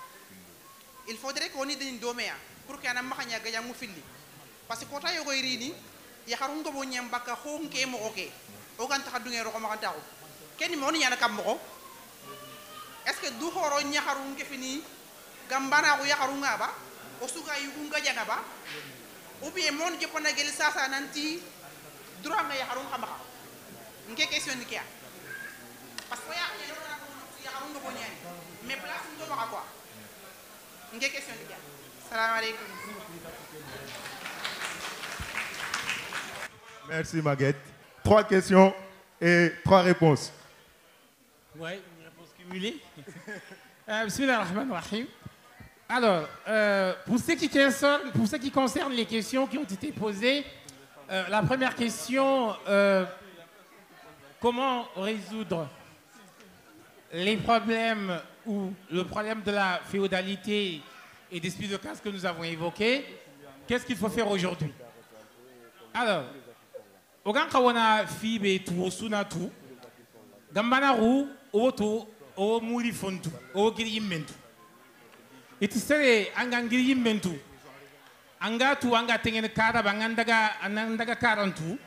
il faudrait qu'on ait des domea pour que ana makanya gaja mu filli parce que ko ta yugo irini yaharun ko bo nyam baka xonke mo oké o kan ta du ngé roko makanta ko kenn mo ni ñana kam mo est ce que du xoro ñaharun ke fini Gambana ko yakarunga ba o suka yugunga jaga ba ou bien mon jopana gel sasa nanti droit nga yakarun xamaka nge question ni kia parce que yakarun ko ñani mais place ndo ba quoi nge question ni kia salam alaykum. Merci Maguette. 3 questions et 3 réponses. Ouais, une réponse cumulée. Bismillahirrahmanirrahim. Alors, pour ce qui concerne les questions qui ont été posées, la première question, comment résoudre les problèmes ou le problème de la féodalité et des spies de caste que nous avons évoqués? Qu'est-ce qu'il faut faire aujourd'hui? Alors, au Gankawana Fibe tout Sunatu, Gambanaru, Oto, o muri fontu o giri yimmentu iti sere anga giri yimmentu anga tu anga tengen kara ba andaga karantu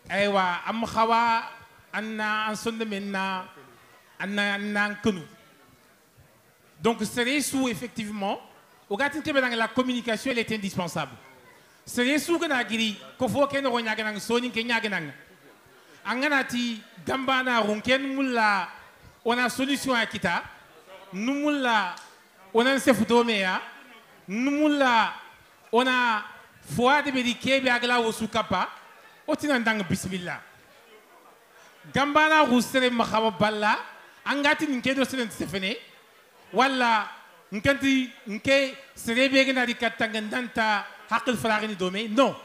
aywa am khawa anna an sonde menna anna kunu donc sere sous effectivement au gatin kebe dans la communication elle est indispensable sere sous kana giri ko fo ken ro nyaga nang soni ke nyaga nang anganati gambana ronken mulla on a solution à kita numulla on a chef domea numulla on a foi de médicé bi agla osukapa otina ndang bismillah gambana rusere makhawa balla angati nke do seren sefene wala nkanti nke serebe gena di katanga ndanta hakil faragini dome non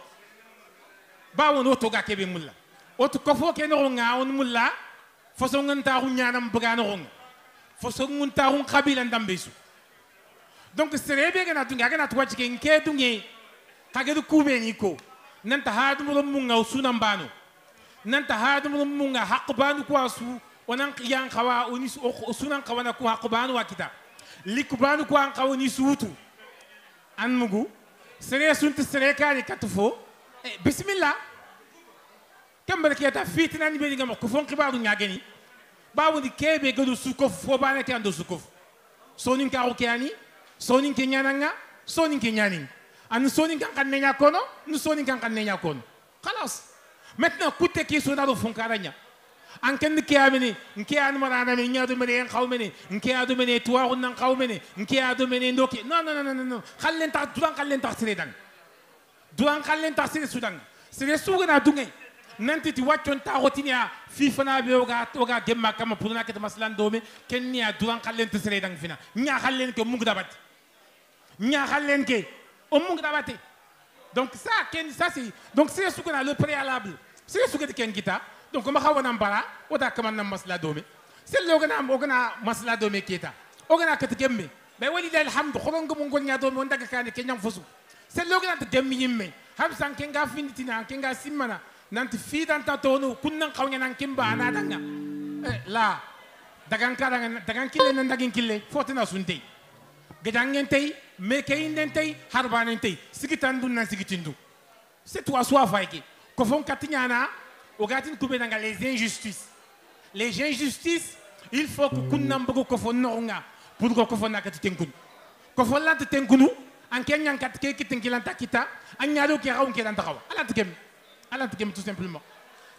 ba won oto ga kebe mulla oto ko fo ke no nga on mulla façon nganta hu nyanam bagano ronga façon ngunta hu qabila ndambesu donc serebe gena tunga gena twach ke nke dunge kagedu kubeni ko nanta hadu mo munga usuna mbano nanta hadu mo munga haqbanu ko asu onan qiyan khawa onis usunan khawana ko haqbanu wakita likubanu ko an khawni suutu an mugu sere sunti sere kani katufo bismillah kambal kiyata fitina ni be ngam ko fon qibaru nyageni bawu di kebe gadu sukof fo bana ke ando sukof sonin ka rokiani sonin ke nyananga sonin ke nyani an sonin kan nenya kono nu sonin kan nenya kono khalas maintenant kutte ki sonado fon karanya an ken ke amene nke an marana me nyaado mene en khawmene nke ado mene tuwa nan khawmene nke ado mene ndoki non khallen ta duran khallen ta sire dan duran khallen ta sire sudan sire sugana dungay nanti ti waccion ta rotinia fi fana be oga gemma kama pulna ke maslan dome ken niya duran khallen ta sire dan fina nya khallen ke mungu dabat nya khallen ke o mungu dabate donc ça c'est donc c'est ce qu'on a le préalable c'est ce que ken kita donc ma xawana mbara oda kama na masla dome c'est le ogana masla dome kita ogana kat gemme be wali dal hamdu khorongo mo ngonya dome on daga kane kenyam fosu c'est le ogana gemme yimme ham san kenga finditina kenga simmana nanti fi dan ta tonu kunnan xawnya nan kimba na danga la dagan karanga dagan kille nan dagin kille fotina sunte gadangen tay me kayinden tay harbanen tay sigitan dun nan sigitindu c'est toi soit faiki ko fon katinyana ogatin kube dans les injustices. Les injustices, il faut que kunam boko kofon nonga pour que kofon nakati tenkunu. Kofon lant tenkunu, en kenyan katke ki tenkilanta kita, anyado ki raun ki lantakawa. Alant kem tout simplement.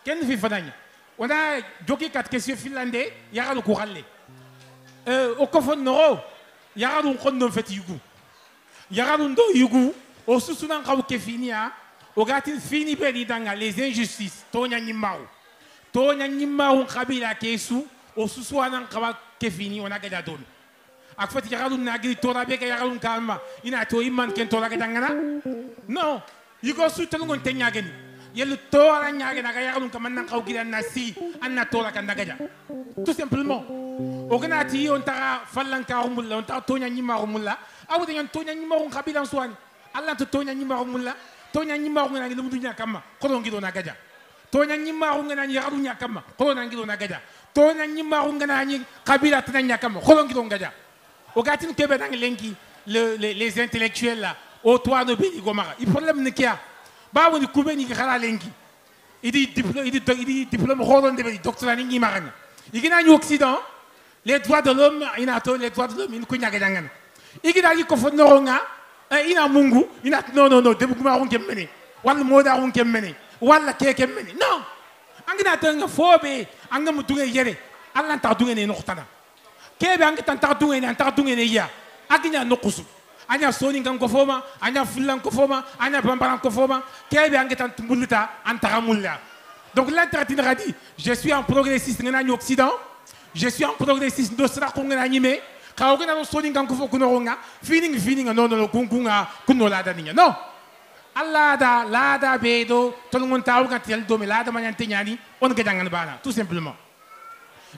Ken fi fadanya. On a joki kat question finlandais, yara lo kuralle. Au kofon noro, yara lo kondo fait yugu. Yara lo ndo yugu, au susunan kaw ke finia. Ogatin fini beni danga les injustices tonya nyimaru kabila kesu o suswana kawa ke fini ona gada don ak fati yagalun nagri tora be yagalun kalma ina to imman ken tora gada ngana non yugo su telungon tenya geni yel tora nyaga naga yagalun kaman nan kaw gidan nasi anna tora kan daga tout simplement oganati on tara fallan ka mulla on tara tonya nyimaru mulla awde nyon tonya nyimaru kabila swani allah to tonya nyimaru mulla tonya nyima ko ngani lumu nya kama ko ngido na gaja tonya nyima ko ngani yaru nya kama ko na ngido na gaja tonya nyima ko ngani kabila tan nya kama ko ngido gaja o gatin kebe dans lenki les intellectuels là au toit de Béni Gomara il problème ne kia ba woni kubeni ki khala lenki idi diplôme rodon de doctorat ni maranga igina ni occident les droits de l'homme inato les droits de l'homme in ko nya gaja ngana igina ko fo noronga ina mungu ina non debu ma runke mene wala moda runke mene wala keke mene non angina tanga fobe anga mutunge yere alla ta dunge ne noktana kebe anga ta dunge ne ya aginya nokusu anya soni ngam ko foma anya fulan ko foma anya bambaran ko foma kebe anga ta mbuluta antara mulla donc l'interdit radi je suis un progressiste ngana ni occident je suis un progressiste do sra ko ngana nyime kawgena no soni ngam ko fo kuno nga feeling no kunkunga kuno lada ninya no alla da lada bedo tolngon taw gatel do me lada manyante nyani on ga jangan bana tout simplement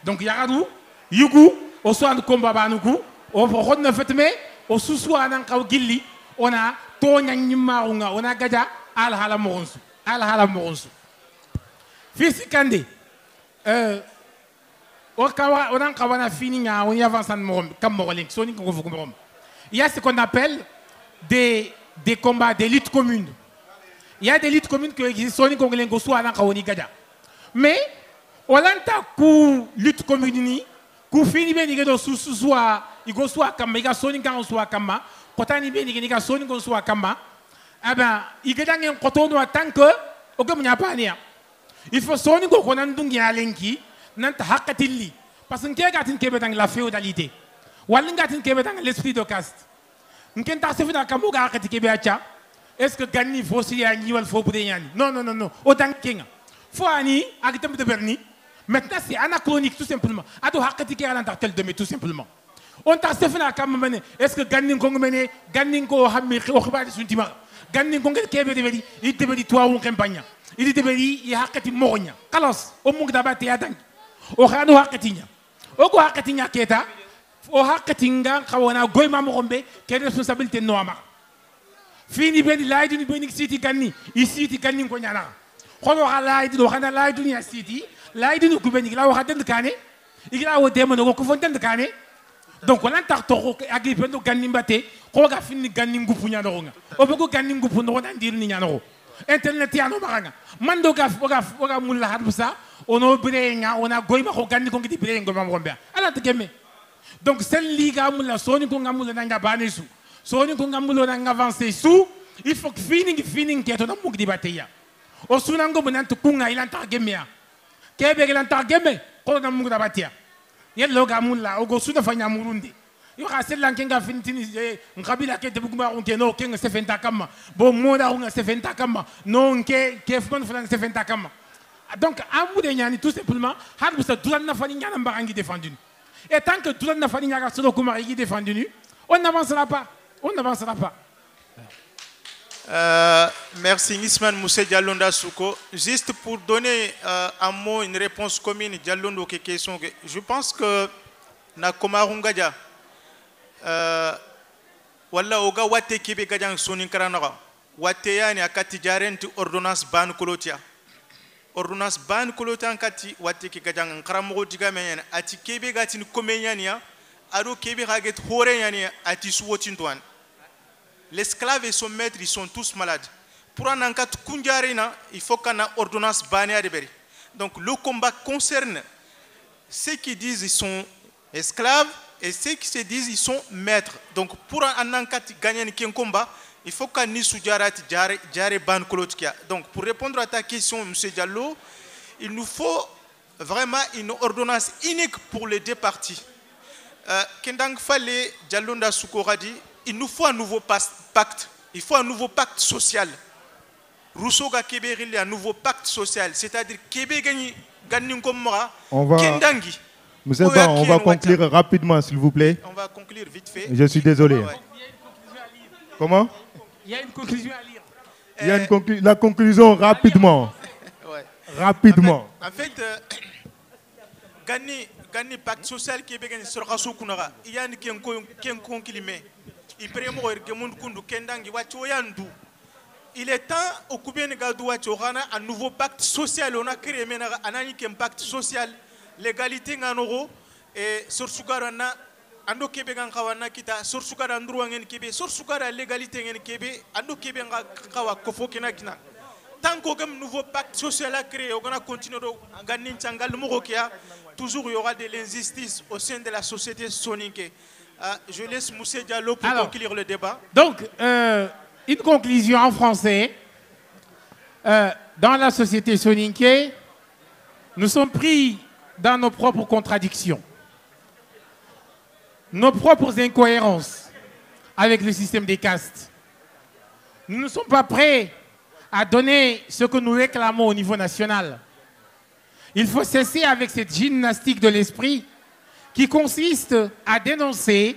donc yagaru yugu o so and komba banuku o fo xonna fetme o susu anan kaw gilli ona to nyanyima nga ona gaja al hala moronsu fisi kande on a fini, on y avance il y a ce qu'on appelle des combats, des luttes communes. Il y a des luttes communes qui existent, mais on a une lutte commune, qui finit bien, il faut sonner qu'on a un yalenki, nanta hakatili, parce que quelqu'un qui est dans la féodalité, ou quelqu'un qui est dans l'esprit de caste. N'qu'en t'as fait dans Kamuga qui est est-ce que Gani faut s'y aller ou faut bouder? Non, non, non, non. Autant qu'il faut ani, avec le de Berni. Maintenant c'est anachronique tout simplement. Ado hakati qui est dans tel de tout simplement. On t'a fait dans Kamane. Est-ce que Gani Kongomene, Gani Ko Hamir, Okubadi Suntima, Gani Kongé qui est devenu, il devenu toi ou campagne. Il est devenu, il a hakati moria. Kalos, au monde d'abati à dingue. Au Hano hakatinya. Au Go hakatinya Keta. Au hakatinga, Kawana, Goima Morombe, qui est responsabilité noama. Fini ben la iduni ben city Gani, ici ti Gani Konyana. Kono la iduni, Hana la iduni city, la iduni Kubeni, la Haden de Kane, il a au démon au Fontaine de Kane. Donc on a tartoro agripendo Gani Bate, Koga fini Gani Gupunyano, Obogo Gani Gupuno and Dirniano. Internet Yano Maranga, Mandoga Foga Mula Hadbusa, on a Brenga, on a Goima Gani Kongi Brenga Gomambia. Alors te game. Donc celle liga Mula Sony Kongamula Nanga Banesu. Soni Kongambulo n'a avancé sous, il faut que fini qui est un mouk de bataille. Au Sunango Bonanto Kunga, il entend Gemia. Québec, il entend Gemé, qu'on a mouk de bataille. Il y a le Logamula, au Gosu de Fanya Murundi. Il y aura celle qui a fini, Rabila qui est de Bugma, on est no King Sefentakama, bon Moda on a Sefentakama, non Kefman Flan Sefentakama. Donc, à Moudéniani, tout simplement, Hadbusa, Douana Faniga Nambarangi défendu. Et tant que Douana Faniga Solo Kumarigi défendu, on n'avancera pas. On n'avancera pas. Merci Nisman Moussé Dialonda Souko. Juste pour donner un mot, une réponse commune, Dialondo qui question. Je pense que na Komarungadia, wala oga wate kibe gadjan sonin karanaga, wate yani akati jarenti ordonnance ban kolotia. Ordonnance ban kolotia akati wate ki gadjan karamogo digamen ati kibe gatin komenyania, ado kibe gaget hore yani ati suwotintoan. L'esclave et son maître, ils sont tous malades. Pour un enquête kunjarina, il faut qu'on ait une ordonnance banée à Deberi. Donc le combat concerne ceux qui disent qu'ils sont esclaves et ceux qui se disent qu'ils sont maîtres. Donc pour un enquête gagner un combat, il faut qu'on ait une ban kolotia. Donc pour répondre à ta question, M. Diallo, il nous faut vraiment une ordonnance unique pour les deux parties. Kendang Fale, Diallo Ndasoukoura dit, il nous faut un nouveau pacte. Il faut un nouveau pacte social. Rousseau a Kébé un nouveau pacte social. C'est-à-dire Kébé gagne comme Kendangi. Monsieur Ba, on va conclure rapidement, s'il vous plaît. On va conclure vite fait. Je suis désolé. Ouais. Comment? Il y a une conclusion à lire. Il y a la conclusion rapidement. Ouais. Rapidement. En fait, Gani pacte social qui est gagné sur Rassou Kunara. Il y a un qui est il est temps au un nouveau pacte social. On a créé un pacte social, l'égalité en euro et sur Sugarana, Ando Québec en Kawana Kita, sur Sugar Andrew en Québec, sur Sugar l'égalité en Québec, Ando Québec en Kawa Kofokenakina. Tant qu'aucun nouveau pacte social a créé, on a continué à gagner Tchangal Mourokia, toujours il y aura de l'injustice au sein de la société sonique. Je laisse Moussé Diallo pour conclure le débat. Donc, une conclusion en français. Dans la société soninké, nous sommes pris dans nos propres contradictions, nos propres incohérences avec le système des castes. Nous ne sommes pas prêts à donner ce que nous réclamons au niveau national. Il faut cesser avec cette gymnastique de l'esprit qui consiste à dénoncer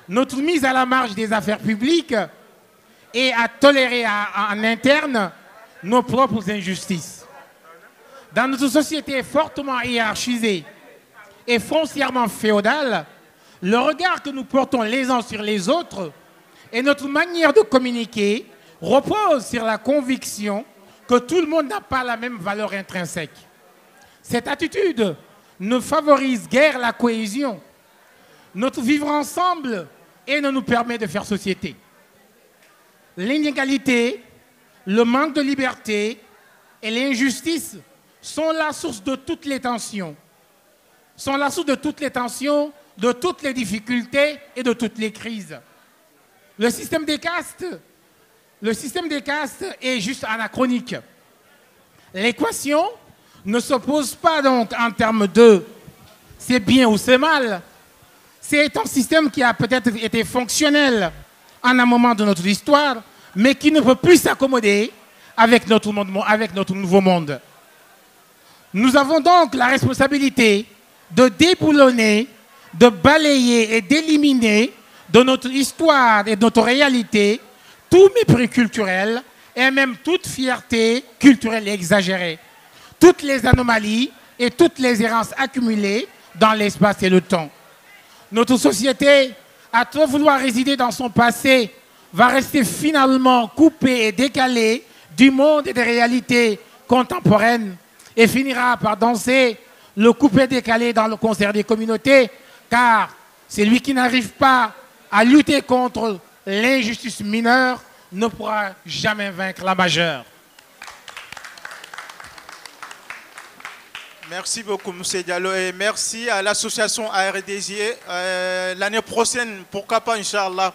notre mise à la marge des affaires publiques et à tolérer en interne nos propres injustices. Dans notre société fortement hiérarchisée et foncièrement féodale, le regard que nous portons les uns sur les autres et notre manière de communiquer repose sur la conviction que tout le monde n'a pas la même valeur intrinsèque. Cette attitude ne favorise guère la cohésion. Notre vivre ensemble et ne nous permet de faire société. L'inégalité, le manque de liberté et l'injustice sont la source de toutes les tensions. Sont la source de toutes les tensions, de toutes les difficultés et de toutes les crises. Le système des castes est juste anachronique. L'équation ne se pose pas donc en termes de c'est bien ou c'est mal. C'est un système qui a peut-être été fonctionnel en un moment de notre histoire, mais qui ne peut plus s'accommoder avec notre nouveau monde. Nous avons donc la responsabilité de déboulonner, de balayer et d'éliminer de notre histoire et de notre réalité tout mépris culturel et même toute fierté culturelle exagérée, toutes les anomalies et toutes les errances accumulées dans l'espace et le temps. Notre société, à trop vouloir résider dans son passé, va rester finalement coupée et décalée du monde et des réalités contemporaines et finira par danser le coupé-décalé dans le concert des communautés, car c'est lui qui n'arrive pas à lutter contre l'injustice mineure ne pourra jamais vaincre la majeure. Merci beaucoup, M. Diallo, et merci à l'association ARDZ. L'année prochaine, pourquoi pas, Inch'Allah,